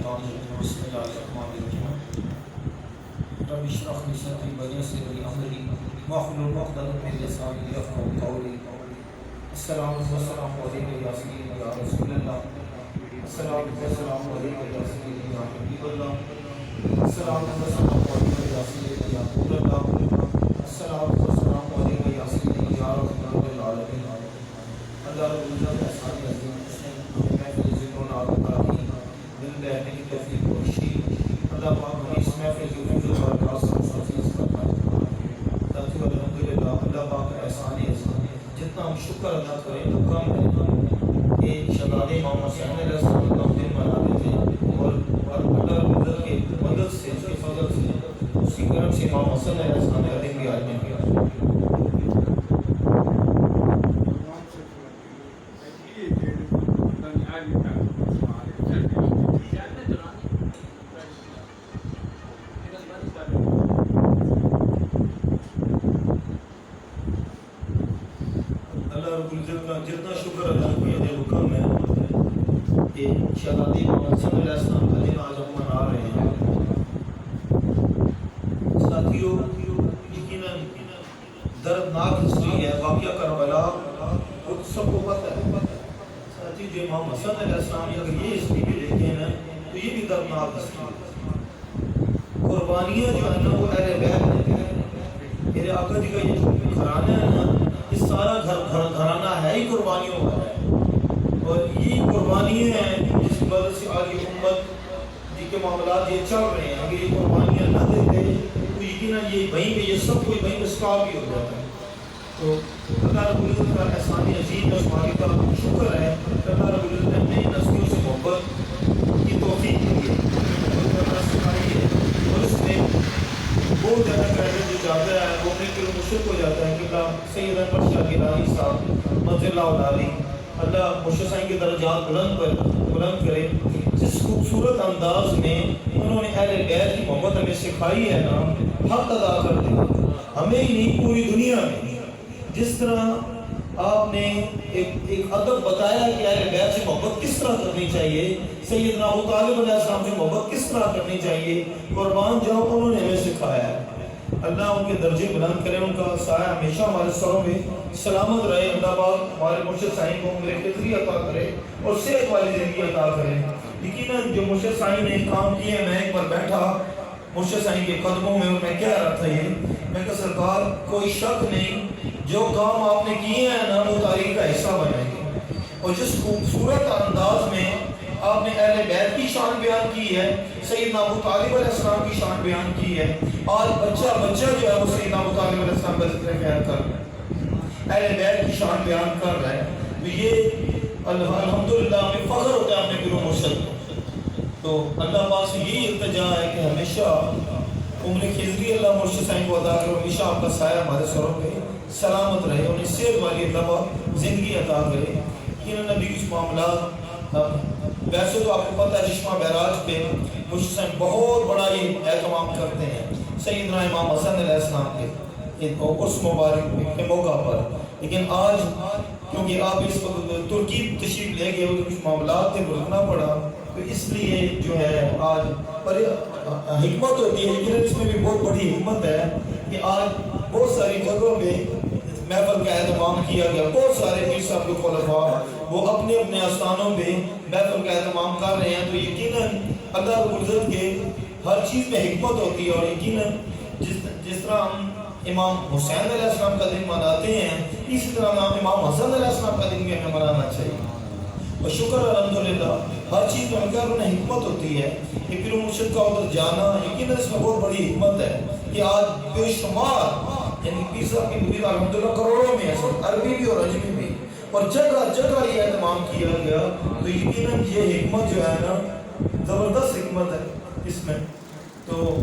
الشیطان الرجیم بسم اللہ الرحمن الرحیم رب اشرح لي صدري ويسر لي امري واحلل عقدة من لساني يفقهوا قولي السلام عليك يا سيدي يا رسول الله السلام عليك يا سيدي يا حبيب الله السلام عليك يا سيدي يا نور الله السلام عليك يا سيدي يا رحمة العالمين اللہ رب العزت احسان عظیم اس نے ہمیں محفل ذکر و نعت عطا کی دل بہنے کی توفیق بخشی اللہ پاک ہمیں اس محفل کی وجود اور برکات سے مستفیض فرمائے تاکہ الحمدللہ اللہ پاک کا احسان عظیم جتنا ہم شکر ادا کریں تو کم ہے کہ شہزادہ امام حسین علیہ السلام کا دن مناتے تھے اور اللہ رب العزت کے مدد سے اس کے فضل سے اس کی کرم سے امام حسین علیہ السلام کا دن بھی آج میں کیا جتنا شکر ادا کیا جائے وہ کم ہے کہ شہزادہ امام حسین علیہ السلام کا دن آج ہم منا رہے ہیں ساتھیوں یقیناً دردناک ہسٹری ہے واقعہ کربلا وہ سب کو پتہ ہے ساتھیوں جو امام حسین علیہ السلام اگر یہ ہسٹری بھی دیکھیں نا تو یہ بھی دردناک ہسٹری قربانیاں جو ہے نا وہ اہل بیت دیتے ہیں میرے آقا جی کا یہ گھرانہ ہے نا یہ سارا گھرانہ ہے ہی قربانیوں کا ہے اور یہ قربانیاں ہیں جس کی وجہ سے آج یہ امت جن کے معاملات یہ چل رہے ہیں اگر یہ قربانیاں نہ دیتے تو یقیناً یہ وہیں پہ یہ سب کوئی وہیں پہ سٹاپ بھی ہو جاتا ہے تو اللہ رب العزت کا احسان عظیم ہے ہماری طرف شکر ہے کہ اللہ رب العزت نے نئی نسلوں سے محبت کی توفیق دی ہے اور اس میں بہت زیادہ کریڈٹ جو جاتا ہے وہ اپنے کے مشرق ہو جاتا ہے کہ سید احمد شاہ گیلانی صاحب منزل اللہ علی اللہ مرشد صاحب کے درجات بلند کرے جس خوبصورت انداز میں انہوں نے اہل بیت کی محبت ہمیں سکھائی ہے نا حق ادا کر دیں ہمیں ہی نہیں پوری دنیا میں جس طرح آپ نے ایک ادب بتایا کہ اہل بیت سے محبت کس طرح کرنی چاہیے سیدنا ابو طالب علیہ السلام سے محبت کس طرح کرنی چاہیے قربان جاؤ انہوں نے ہمیں سکھایا ہے اللہ ان کے درجے بلند کرے ان کا سایہ ہمیشہ ہمارے سروں میں سلامت رہے اللہ پاک ہمارے مرشد صاحب کو عمر قدری عطا کرے اور صحت والی زندگی عطا کرے یقیناً جو مرشد صاحب نے کام کیے میں ایک بار بیٹھا مرشد صاحب کے قدموں میں اور میں کہہ رہا تھا یہ میں کہا سرکار کوئی شک نہیں جو کام آپ نے کیے ہیں نا وہ تاریخ کا حصہ بنائیں گے اور جس خوبصورت انداز میں آپ نے اہل بیت کی شان بیان کی ہے سیدنا ابو طالب علیہ السلام کی شان بیان کی ہے آج بچہ جو ہے وہ سیدنا ابو طالب علیہ السلام کا ذکر خیر کر رہا ہے اہل بیت کی شان بیان کر رہا ہے تو یہ الحمدللہ ہمیں فخر ہوتا ہے اپنے گرو مرشد تو اللہ پاک سے یہی التجا ہے کہ ہمیشہ عمر خضری اللہ مرشد صاحب کو عطا کرو ہمیشہ آپ کا سایہ ہمارے سروں پہ سلامت رہے انہیں صحت والی اللہ پاک زندگی عطا کرے کہ نبی کچھ معاملات ویسے تو آپ کو پتہ ہے چشمہ بیراج پہ مرشد صاحب بہت بڑا یہ اہتمام کرتے ہیں سیدنا امام حسن علیہ السلام کے اس مبارک کے موقع پر لیکن آج کیونکہ آپ اس وقت ترکی تشریف لے گئے کچھ معاملات تھے رکنا پڑا تو اس لیے جو ہے آج پر حکمت ہوتی ہے لیکن اس میں بھی بہت بڑی حکمت ہے کہ آج بہت ساری جگہوں پہ محفل کا اہتمام کیا گیا بہت سارے پیر صاحب کے خلفاء وہ اپنے اپنے آستانوں پہ محفل کا اہتمام کر رہے ہیں تو یقیناً اللہ رب العزت کے ہر چیز میں حکمت ہوتی ہے اور یقیناً جس طرح ہم امام حسین علیہ السلام کا دن مناتے ہیں اسی طرح ہم امام حسن علیہ السلام کا دن بھی ہمیں منانا چاہیے اور شکر الحمدللہ ہر چیز میں ہم انہیں حکمت ہوتی ہے کہ پیر مرشد کا ادھر جانا یقیناً اس میں بہت بڑی حکمت ہے کہ آج بے شمار یعنی پیر صاحب کی مرید الحمدللہ کروڑوں میں ہے عربی بھی اور عجمی بھی اور جگہ جگہ یہ اہتمام کیا گیا تو یقیناً یہ حکمت جو ہے نا زبردست حکمت ہے اس میں تو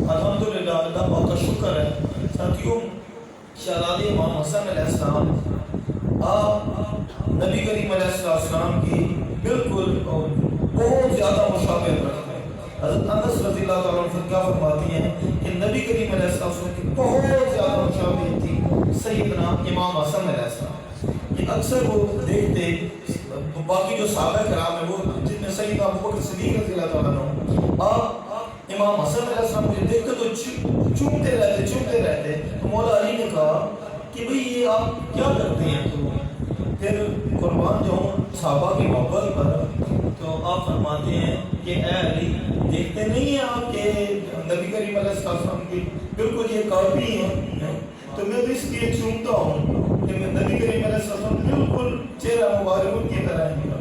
الحمدللہ اللہ پاک کا شکر ہے ساتھیوں شہزادہ امام حسن علیہ السلام آپ نبی کریم علیہ السلام کی بالکل بہت زیادہ مشابہت رکھتے ہیں حضرت انس رضی اللہ تعالیٰ عنہ کیا فرماتی ہیں کہ نبی کریم علیہ السلام کی بہت زیادہ مشابہت تھی سیدنا امام حسن علیہ السلام کہ اکثر وہ دیکھتے باقی جو صحابہ کرام ہیں وہ جن میں سیدنا ابو بکر صدیق رضی اللہ تعالیٰ عنہ امام حسن علیہ السلام کو دیکھتے تو چومتے رہتے. تو مولا علی نے کہا کہ بھئی یہ آپ کیا کرتے ہیں؟ تو پھر قربان جاؤں صحابہ کی محبت پر، تو آپ فرماتے ہیں کہ اے علی دیکھتے نہیں ہیں آپ کہ نبی کریم علیہ السلام کی بالکل یہ کاپی ہیں، تو میں تو اس لیے چومتا ہوں کہ میں نبی کریم علیہ السلام بالکل چہرہ مبارک کی طرح ہے.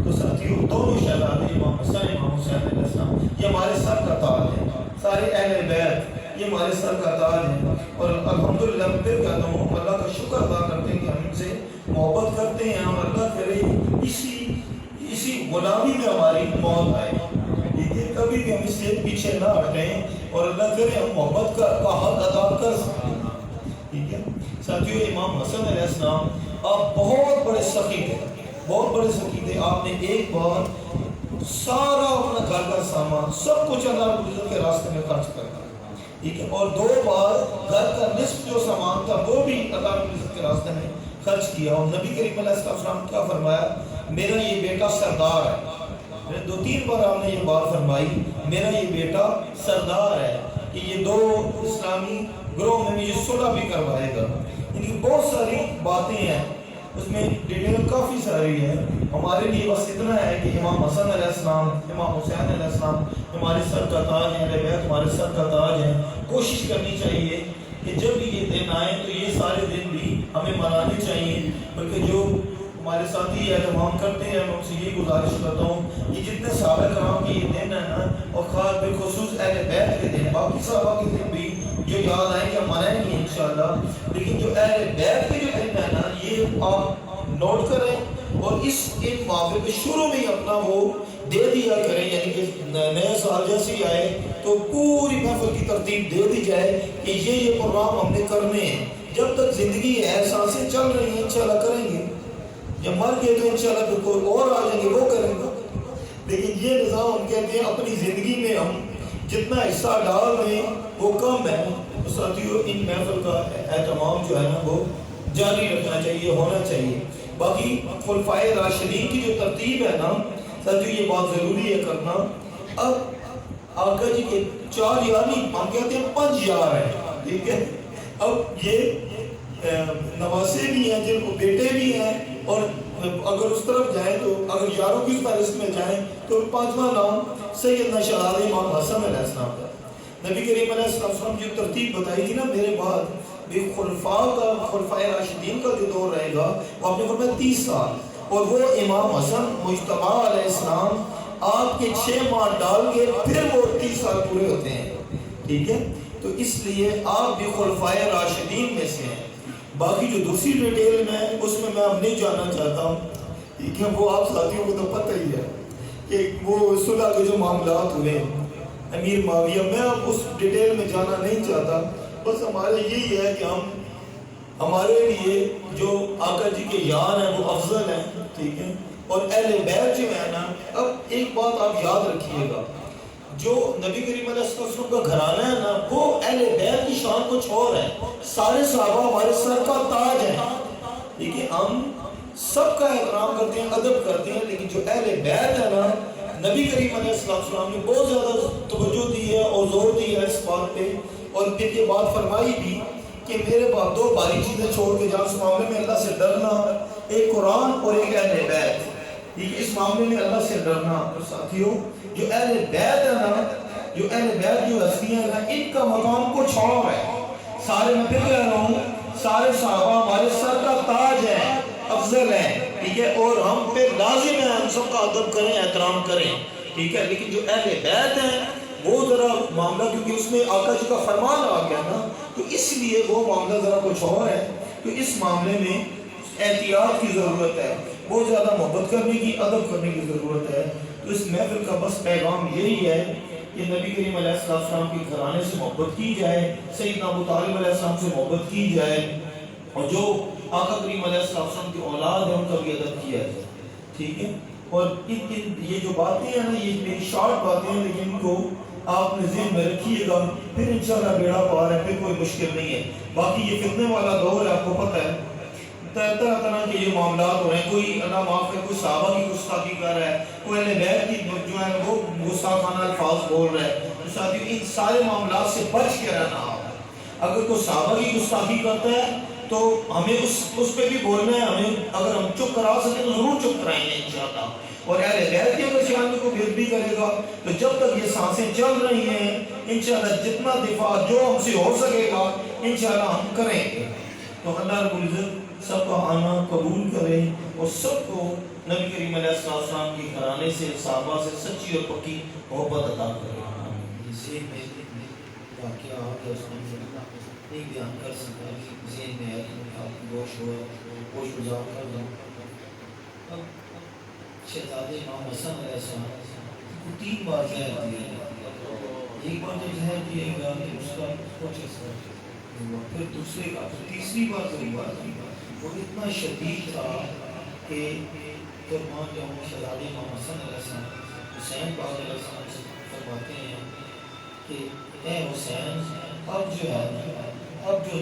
تو ساتھیوں دونوں شہزادے امام حسن امام حسین علیہ السلام یہ ہمارے سر کا تاج ہے، سارے اہل بیت یہ ہمارے سر کا تاج ہے. اور الحمدللہ پھر کہتا ہوں اللہ کا شکر ادا کرتے ہیں کہ ہم ان سے محبت کرتے ہیں، اور اللہ کرے اسی غلامی میں ہماری موت آئے، ٹھیک ہے، کبھی بھی ہم اس سے پیچھے نہ ہٹیں اور اللہ کرے ہم محبت کا حق ادا کر سکیں. ٹھیک ہے ساتھیوں، امام حسن علیہ السلام آپ بہت بڑے سخی تھے، بہت بڑے سخی تھے. آپ نے ایک بار سارا اپنا گھر کا سامان سب کچھ اللہ رب العزت کے راستے میں خرچ کر دیا، ٹھیک ہے، اور 2 بار گھر کا نصف جو سامان تھا وہ بھی اللہ رب العزت کے راستے میں خرچ کیا. اور نبی کریم علیہ السلام کیا فرمایا؟ میرا یہ بیٹا سردار ہے. 2-3 بار آپ نے یہ بات فرمائی، میرا یہ بیٹا سردار ہے، کہ یہ 2 اسلامی گروہ میں مجھے صلح بھی کروائے گا. یعنی بہت ساری باتیں ہیں، اس میں ڈیٹیل کافی ساری ہے. ہمارے لیے بس اتنا ہے کہ امام حسن علیہ السلام امام حسین علیہ السلام ہمارے سر کا تاج ہیں، اہل بیت ہمارے سر کا تاج ہیں. کوشش کرنی چاہیے کہ جب بھی یہ دن آئے تو یہ سارے دن بھی ہمیں منانے چاہیے. بلکہ جو ہمارے ساتھی اہتمام کرتے ہیں میں ان سے یہی گزارش کرتا ہوں کہ جتنے صحابہ کرام کے یہ دن ہیں نا، اور خاص بالخصوص اہل بیت کے دن، باقی صحابہ کے دن بھی جو یاد آئیں گے ہم منائیں گے انشاءاللہ، لیکن جو اہل بیت کے جو دن ہے نا یہ آپ نوٹ کریں اور ان معاملے پہ شروع میں ہی اپنا وہ دے دیا کریں. یعنی کہ نئے سال جیسے ہی آئے تو پوری محفل کی ترتیب دے دی جائے کہ یہ پروگرام ہم نے کرنے ہیں. جب تک زندگی ہے، سانسیں چل رہی ہیں، انشاءاللہ کریں گے. جب مر گئے تو انشاءاللہ پھر کوئی اور آ جائیں گے وہ کریں گے. لیکن یہ نظام ہم کہتے ہیں اپنی زندگی میں ہم جتنا حصہ ڈال رہے ہیں وہ کم ہے. تو ساتھیوں ان محفل کا اہتمام جو ہے نا وہ جاری رکھنا چاہیے، ہونا چاہیے. باقی خلفائے راشدین کی جو ترتیب ہے نا ساتھیوں یہ بات ضروری ہے کرنا. اب آقا جی کے 4 یار نہیں، ہم کہتے ہیں 5 یار ہیں، ٹھیک ہے. اب یہ نواسے بھی ہیں جن کو بیٹے بھی ہیں، اور اگر اس طرف جائیں تو اگر یاروں کی فہرست میں جائیں تو 5واں نام سیدنا شہزادہ امام حسن علیہ السلام کا. نبی کریم علیہ السلام جو ترتیب بتائی تھی نا میرے بعد بھی خلفائے راشدین کا جو دور رہے گا وہ آپ نے فرمایا 30 سال، اور وہ امام حسن مجتبی علیہ السلام آپ کے 6 ماہ ڈال کے پھر وہ 30 سال پورے ہوتے ہیں، ٹھیک ہے. تو اس لیے آپ بھی خلفائے راشدین میں سے ہیں. باقی جو دوسری ڈیٹیل میں اس میں اب نہیں جاننا چاہتا ہوں، ٹھیک ہے، وہ آپ ساتھیوں کو تو پتہ ہی ہے کہ وہ صلح کے جو معاملات ہوئے امیر معاویہ، میں اب اس ڈیٹیل میں جانا نہیں چاہتا. بس ہمارے یہی ہے کہ ہمارے لیے جو آقا جی کے یار ہیں وہ افضل ہیں، ٹھیک ہے. اور اہل بیت جو ہے نا، اب ایک بات آپ یاد رکھیے گا، جو نبی کریم علیہ السلام کا گھرانہ ہے نا وہ اہل بیت کی شان کچھ اور ہے. سارے صحابہ ہمارے سر کا تاج ہیں، ٹھیک ہے. ہم سب کا احترام کرتے ہیں، ادب کرتے ہیں، لیکن جو اہل بیت ہے نا نبی کریم علیہ السلام نے بہت زیادہ توجہ دی ہے اور زور دی ہے اس بات پہ. اور پھر یہ بات فرمائی بھی کہ میرے بعد 2 باری چیزیں چھوڑ کے جان، اس معاملے میں اللہ سے ڈرنا، ایک قرآن اور ایک اہل بیت. اس معاملے میں اللہ سے ڈرنا. اور ساتھیوں جو اہل بیت ہے نا، جو اہل بیت جو ہستیاں ہیں نا، ان کا مقام کچھ اور ہے. سارے میں پھر کہہ رہا ہوں سارے صحابہ ہمارے سر کا تاج ہے، افضل ہیں، ٹھیک ہے. اور ہم پہ لازم ہے ہم سب کا ادب کریں، احترام کریں، ٹھیک ہے. لیکن جو اہل بیت ہیں وہ ذرا معاملہ، کیونکہ اس میں آقا جی کا فرمان آ گیا نا، تو اس لیے وہ معاملہ ذرا کچھ اور ہے. تو اس معاملے میں احتیاط کی ضرورت ہے، بہت زیادہ محبت کرنے کی، ادب کرنے کی ضرورت ہے. تو اس محفل کا بس پیغام یہی ہے کہ نبی کریم علیہ السلام کے گھرانے سے محبت کی جائے، سیدنا ابو طالب علیہ السلام سے محبت کی جائے، اور جو آقا کریم علیہ السلام کی اولاد ہے ان کا بھی ادب کیا جائے، ٹھیک ہے. اور یہ جو باتیں ہیں نا یہ میری شارٹ باتیں ہیں، لیکن ان کو آپ نے ذہن میں رکھیے گا، پھر انشاءاللہ بیڑا پار ہے، پھر کوئی مشکل نہیں ہے. باقی یہ فتنے والا دور ہے، آپ کو پتہ ہے، طرح طرح کے یہ معاملات ہو رہے ہیں. کوئی اللہ معاف ہے، کوئی صحابہ کی گستاخی کر رہا ہے، کوئی اہل بیت کی جو ہے وہ گستاخانہ الفاظ بول رہا ہے. ساتھیوں ان سارے معاملات سے بچ کے رہنا ہوگا۔ اگر کوئی صحابہ کی گستاخی کرتا ہے تو ہمیں اس پہ بھی بولنا ہے، ہمیں اگر ہم چپ کرا سکیں تو ضرور چپ کرائیں گے انشاءاللہ۔ اور اہل بیت کی اگر شان کو بے ادبی کرے گا تو جب تک یہ سانسیں چل رہی ہیں انشاءاللہ جتنا دفاع جو ہم سے ہو سکے گا انشاءاللہ ہم کریں گے۔ تو اللہ رب العزت سب کا آنا قبول کرے اور سب کو نبی کریم علیہ السلام کے گھرانے سے صحابہ سے سچی اور پکی محبت عطا کرے۔ ذہن میں واقعہ آگیا اس میں نہیں بیان کر سکتا، ذہن میں ہے کہ آپ کی گوش گزار کر دوں۔ اب شہزادے امام حسن علیہ السلام کو 3 بار زہر دیا، ایک بار جب زہر دیا گیا تو اس کا کچھ اثر ہوا، پھر دوسرے کا، پھر تیسری بار جو ہوا وہ اتنا شدید تھا کہ قربان جاؤں شہزادے امام حسن علیہ السلام حسین پاک علیہ السلام سے فرماتے ہیں کہ اے حسین اب جو ہے اب جو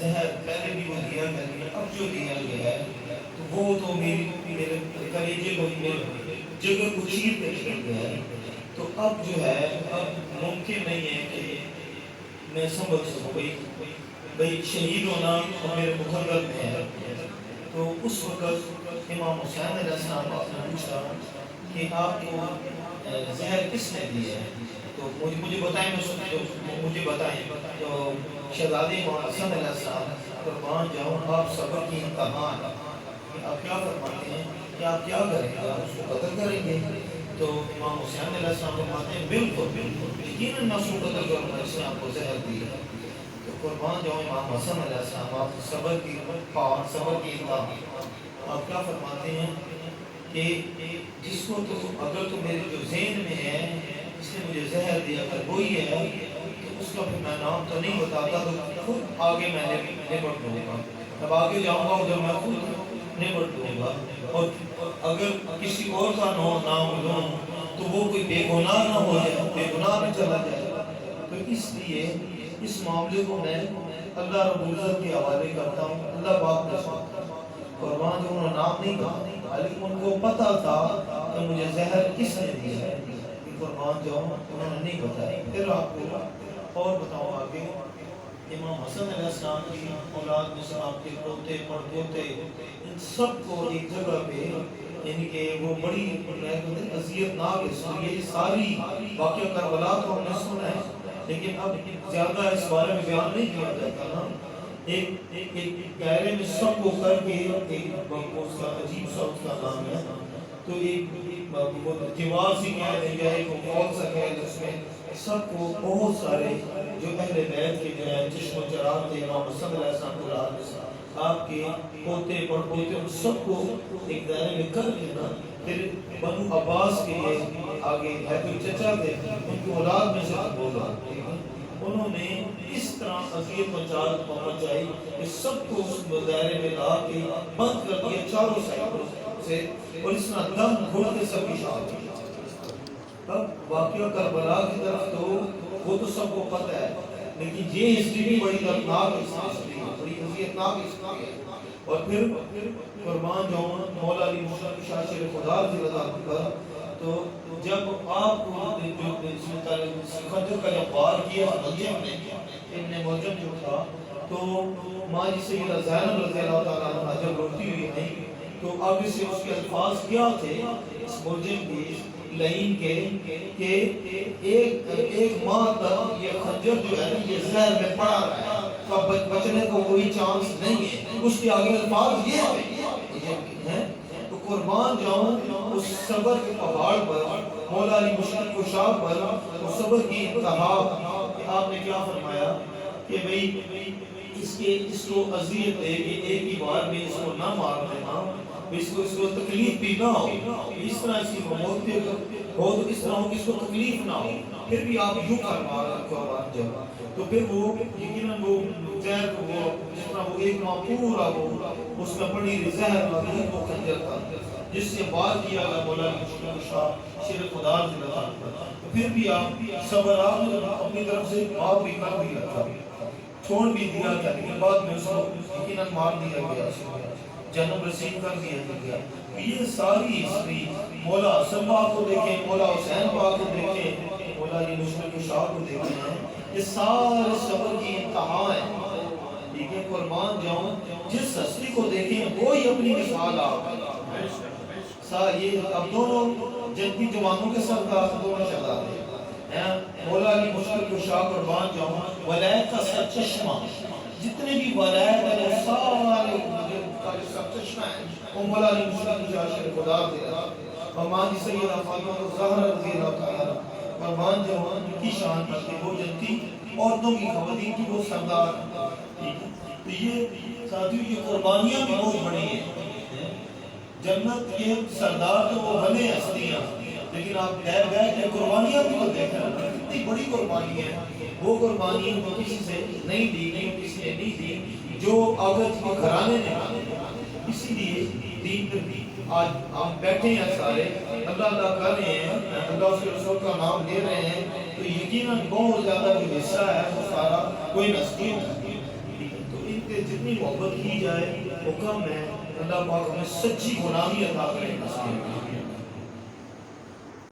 زہر پہلے بھی وہ دیا گیا اب جو دیا گیا ہے تو وہ تو میرے کلیجے کو میرے جگر کو چیر کے نکل گیا ہے، تو اب جو ہے اب ممکن نہیں ہے کہ میں سمجھ سکوں بھئی شہید ہونا میرے مقدر میں ہے۔ تو اس وقت امام حسین علیہ السلام آپ نے پوچھا کہ آپ کو زہر کس نے دی ہے؟ تو مجھے بتائیں، مجھے بتائیں۔ تو شہزادے امام حسن علیہ السلام قربان جاؤں آپ صبر کی امتحان آپ کیا فرماتے ہیں کہ آپ کیا کریں گے؟ آپ اس کو قتل کریں گے؟ تو امام حسین علیہ السلام فرماتے ہیں بالکل بالکل یقیناً میں اس کو قتل کروں گا، اس نے آپ کو زہر دی ہے۔ تو قربان جاؤں امام حسن علیہ السلام آپ صبر کی پہاڑ صبر کی امتحان آپ کیا فرماتے ہیں کہ جس کو تو اگر تو میرے جو ذہن میں ہے اس نے مجھے زہر دیا اگر وہی ہے تو اس کا پھر میں نام تو نہیں بتاتا، تو خود آگے میں نمٹ دوں گا، اب آگے جاؤں گا ادھر میں خود نمٹ دوں گا، اور اگر کسی اور کا نام لوں تو وہ کوئی بے گناہ نہ ہو جائے، بے گناہ میں چلا جائے۔ تو اس لیے اس معاملے کو میں اللہ رب العزت کے حوالے کرتا ہوں، اللہ پاک نے قربان جو انہوں نے نام نہیں کہا لیکن ان کو پتہ تھا کہ مجھے زہر کس نے دیا ہے، کہ قربان جاؤں انہوں نے نہیں بتایا۔ پھر آپ کو اور بتاؤں آگے امام حسن علیہ السلام کی اولاد میں سے آپ کے پوتے پڑپوتے ان سب کو ایک جگہ پہ یعنی کہ وہ بڑی اذیت ناک ہے، یہ ساری واقعہ کربلا کو ہم نے سنا ہے لیکن اب زیادہ اس بارے میں بیان نہیں کیا جاتا نا۔ ایک دائرے میں سب کو کر کے ایک اس کا عجیب سا اس کا نام ہے، تو ایک دیوار سی کہہ دیں گے، ایک مول سا کہہ دیں، اس میں سب کو بہت سارے جو اہل بیت کے جو ہے چشم و چراغ تھے امام حسن علیہ السلام کو آپ کے پوتے پڑپوتے ان سب کو ایک دائرے میں کر لینا۔ پھر بنو عباس کے لیے آگے ہے تو چچا تھے ان کی اولاد میں سے بولا، انہوں نے اس طرح اذیت پہنچائی کہ سب کو اس دائرے میں لا کے بند کر دیا چاروں سائڈوں سے، اور اس طرح دم گھڑ کے سب کی شہادت ہوئی۔ اب واقعہ کربلا کی طرف تو وہ تو سب کو پتہ ہے لیکن یہ ہسٹری بھی بڑی دردناک ہسٹری ہے، بڑی اذیتناک ہسٹری ہے۔ اور پھر قربان جاؤں مولا علی مشرق شاہ شیر خدا رضی اللہ عنہ تو جب آپ کو خنجر کا جب وار کیا ابن ملجم جو تھا تو ماں جی سیدہ زینب رضی اللہ تعالیٰ عنہ جب روتی ہوئی نہیں تو آگے سے اس کے الفاظ کیا تھے اس ملجم کی لائن کے کہ ایک ماہ تک یہ خنجر جو ہے یہ زہر میں پڑا رہا ہے تو بچنے کو کوئی چانس نہیں ہے، اس کے آگے الفاظ یہ ہیں۔ تو قربان جاؤں اس صبر کے پہاڑ پر مولا علی مشکل کشا پر اس صبر کی انتہا آپ نے کیا فرمایا کہ بھئی اس کو اذیت دے کہ ایک ہی بار میں اس کو نہ مار دینا، اس کو تکلیف بھی نہ ہو، اس طرح اس کی موت ہو تو اس طرح ہو کہ اس کو تکلیف نہ ہو، پھر بھی آپ یوں فرما قربان جاؤ تو پھر وہ یقیناً وہ زہر کو وہ جس طرح وہ ایک ماہ پورا وہ اس میں پڑی زہر لگی وہ خنجر تھا جس سے وار کیا گیا مولا علی مشکل شاہ شیر خدا رضی اللہ عنہ، پھر بھی آپ صبر آپ اپنی طرف سے آپ بھی کر دیا تھا، چھوڑ بھی دیا تھا لیکن بعد میں اس کو یقیناً مار دیا گیا، جنم رسید کر دیا گیا۔ یہ ساری ہسٹری مولا حسن پاک کو دیکھیں، مولا حسین پاک کو دیکھیں، مولا علی مشکل کشا کو دیکھتے ہیں، یہ سارے صبر کی انتہا ہے. ٹھیک ہے، قربان جاؤں جس ہستی کو دیکھیں وہی اپنی مثال آپ یہ اب دونوں جنتی جوانوں کے سردار دونوں شہزادے ہیں. مولا علی مشکل کشا قربان جاؤں ولایت کا سر چشمہ، جتنے بھی ولایت ہیں وہ سارے کا جو سر چشمہ ہے وہ مولا علی مشکل کشا شریف خدا دے رہا. فرمان جی سیدہ فاطمہ زہرا رضی اللہ تعالیٰ فرمان جاؤں کی شان پر کہ وہ جنتی عورتوں کی خواتین کی وہ سردار. تو یہ ساتھیوں یہ قربانیاں بھی بہت بڑی ہیں. جنت کے سردار تو وہ بنے ہستیاں، لیکن آپ غیر کے قربانیاں بھی تو دیکھ رہے ہیں کتنی بڑی قربانی ہے. وہ قربانی تو کسی سے نہیں دی، نہیں کسی نے نہیں دی جو عورت کے گھرانے نے. اسی لیے دین پر بھی آج ہم بیٹھے ہیں سارے اللہ اللہ کر رہے ہیں، اللہ اس کے رسول کا نام لے رہے ہیں، تو یقیناً بہت زیادہ جو حصہ ہے وہ سارا کوئی نسلی ہے. تو ان پہ جتنی محبت کی جائے وہ کم ہے. اللہ پاک ہمیں سچی غلامی عطا کرے.